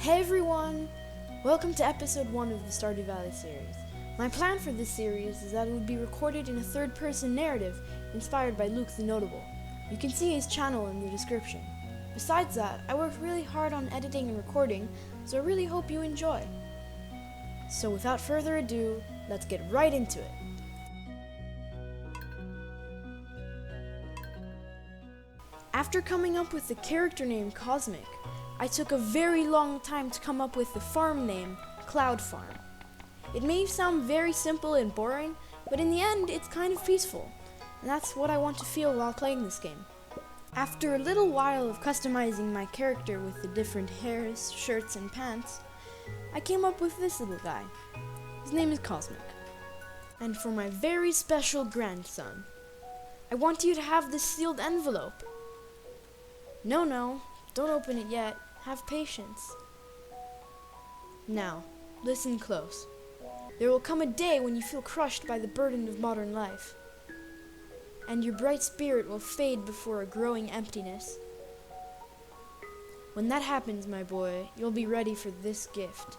Hey everyone! Welcome to episode 1 of the Stardew Valley series. My plan for this series is that it would be recorded in a third-person narrative inspired by Luke the Notable. You can see his channel in the description. Besides that, I worked really hard on editing and recording, so I really hope you enjoy. So without further ado, let's get right into it. After coming up with the character name Cosmic, I took a very long time to come up with the farm name, Cloud Farm. It may sound very simple and boring, but in the end it's kind of peaceful, and that's what I want to feel while playing this game. After a little while of customizing my character with the different hairs, shirts, and pants, I came up with this little guy. His name is Cosmic. And for my very special grandson, I want you to have this sealed envelope. No, don't open it yet. Have patience. Now, listen close. There will come a day when you feel crushed by the burden of modern life, and your bright spirit will fade before a growing emptiness. When that happens, my boy, you'll be ready for this gift.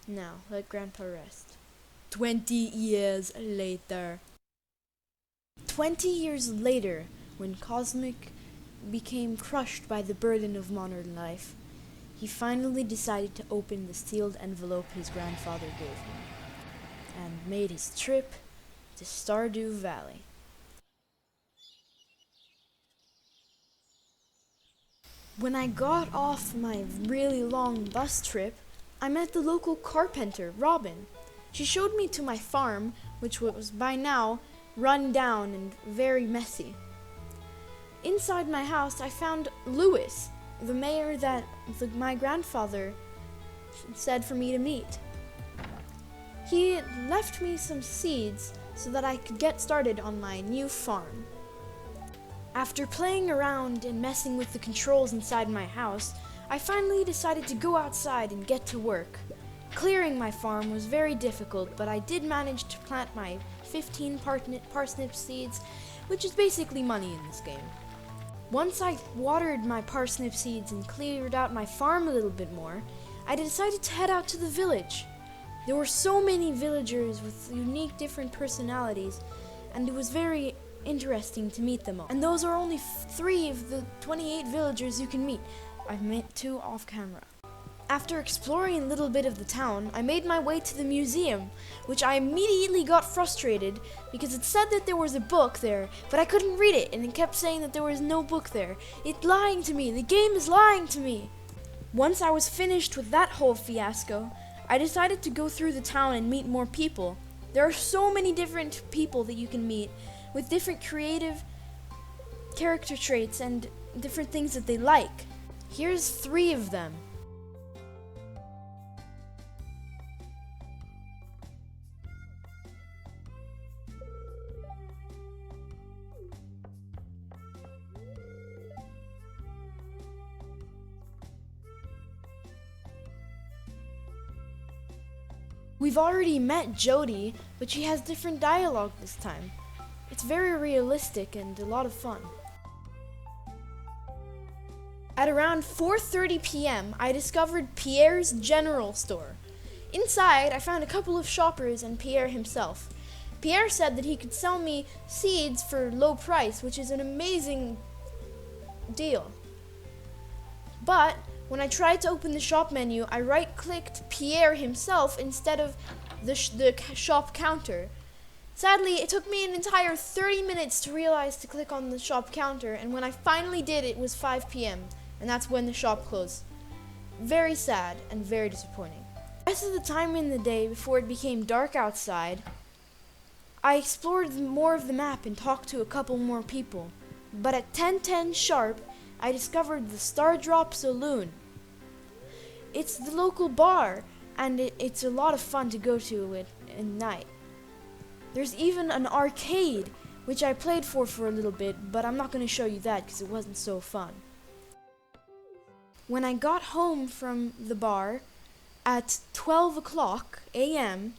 Now, let Grandpa rest. 20 years later. 20 years later, when Cosmic became crushed by the burden of modern life, he finally decided to open the sealed envelope his grandfather gave him, and made his trip to Stardew Valley. When I got off my really long bus trip, I met the local carpenter, Robin. She showed me to my farm, which was by now run down and very messy. Inside my house, I found Louis, the mayor that my grandfather said for me to meet. He left me some seeds so that I could get started on my new farm. After playing around and messing with the controls inside my house, I finally decided to go outside and get to work. Clearing my farm was very difficult, but I did manage to plant my 15 parsnip seeds, which is basically money in this game. Once I watered my parsnip seeds and cleared out my farm a little bit more, I decided to head out to the village. There were so many villagers with unique different personalities, and it was very interesting to meet them all. And those are only 3 of the 28 villagers you can meet. I've met 2 off camera. After exploring a little bit of the town, I made my way to the museum, which I immediately got frustrated because it said that there was a book there, but I couldn't read it, and it kept saying that there was no book there. It's lying to me. The game is lying to me. Once I was finished with that whole fiasco, I decided to go through the town and meet more people. There are so many different people that you can meet with different creative character traits and different things that they like. Here's 3 of them. We've already met Jody, but she has different dialogue this time. It's very realistic and a lot of fun. At around 4:30 p.m., I discovered Pierre's general store. Inside, I found a couple of shoppers and Pierre himself. Pierre said that he could sell me seeds for low price, which is an amazing deal. But when I tried to open the shop menu, I right-clicked Pierre himself instead of the shop counter. Sadly, it took me an entire 30 minutes to realize to click on the shop counter, and when I finally did, it was 5 p.m., and that's when the shop closed. Very sad and very disappointing. The rest of the time in the day, before it became dark outside, I explored more of the map and talked to a couple more people. But at 10:10 sharp, I discovered the Star Drop Saloon. It's the local bar, and it's a lot of fun to go to it at night. There's even an arcade, which I played for a little bit, but I'm not going to show you that because it wasn't so fun. When I got home from the bar at 12 o'clock a.m.,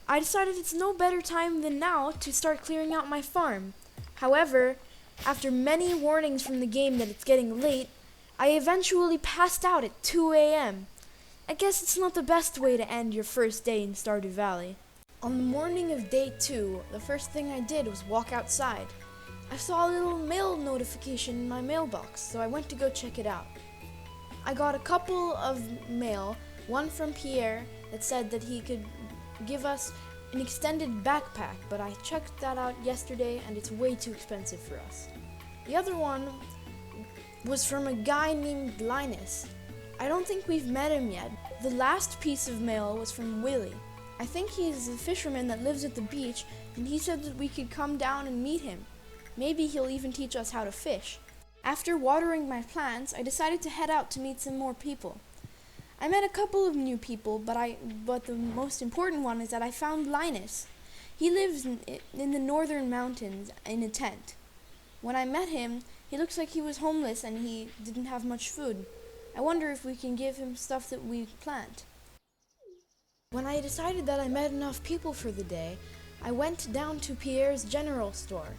I decided it's no better time than now to start clearing out my farm. However, After many warnings from the game that it's getting late, I eventually passed out at 2 a.m. I guess it's not the best way to end your first day in Stardew Valley. On the morning of day 2, the first thing I did was walk outside. I saw a little mail notification in my mailbox, so I went to go check it out. I got a couple of mail, one from Pierre that said that he could give us an extended backpack, but I checked that out yesterday and it's way too expensive for us. The other one was from a guy named Linus. I don't think we've met him yet. The last piece of mail was from Willie. I think he's a fisherman that lives at the beach, and he said that we could come down and meet him. Maybe he'll even teach us how to fish. After watering my plants, I decided to head out to meet some more people. I met a couple of new people, but the most important one is that I found Linus. He lives in the northern mountains in a tent. When I met him, he looks like he was homeless and he didn't have much food. I wonder if we can give him stuff that we plant. When I decided that I met enough people for the day, I went down to Pierre's general store.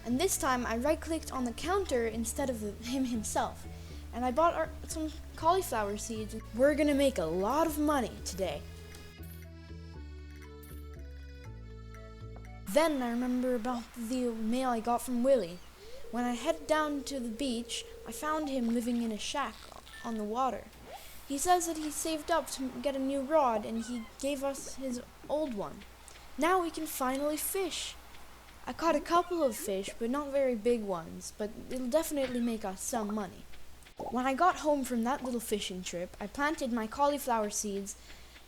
And this time I right-clicked on the counter instead of him himself. And I bought some cauliflower seeds. We're gonna make a lot of money today. Then I remember about the mail I got from Willie. When I headed down to the beach, I found him living in a shack on the water. He says that he saved up to get a new rod and he gave us his old one. Now we can finally fish. I caught a couple of fish, but not very big ones, but it'll definitely make us some money. When I got home from that little fishing trip, I planted my cauliflower seeds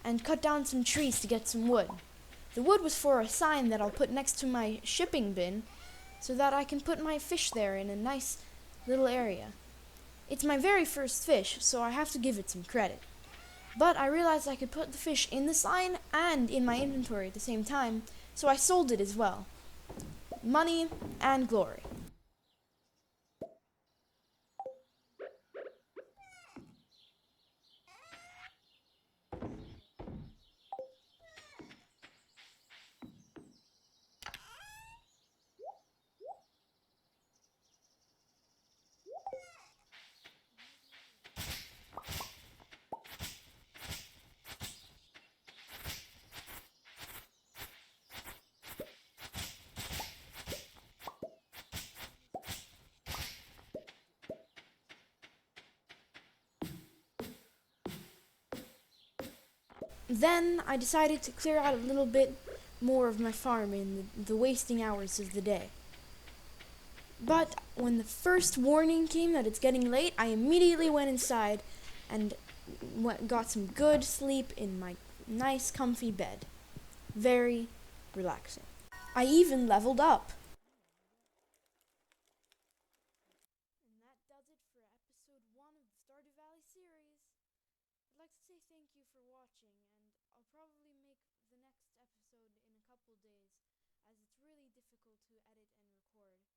and cut down some trees to get some wood. The wood was for a sign that I'll put next to my shipping bin so that I can put my fish there in a nice little area. It's my very first fish, so I have to give it some credit. But I realized I could put the fish in the sign and in my inventory at the same time, so I sold it as well. Money and glory. Then I decided to clear out a little bit more of my farm in the wasting hours of the day. But when the first warning came that it's getting late, I immediately went inside and got some good sleep in my nice comfy bed. Very relaxing. I even leveled up. And that does it for episode 1 of the Stardew Valley series. I'd like to say thank you for watching, and I'll probably make the next episode in a couple days, as it's really difficult to edit and record.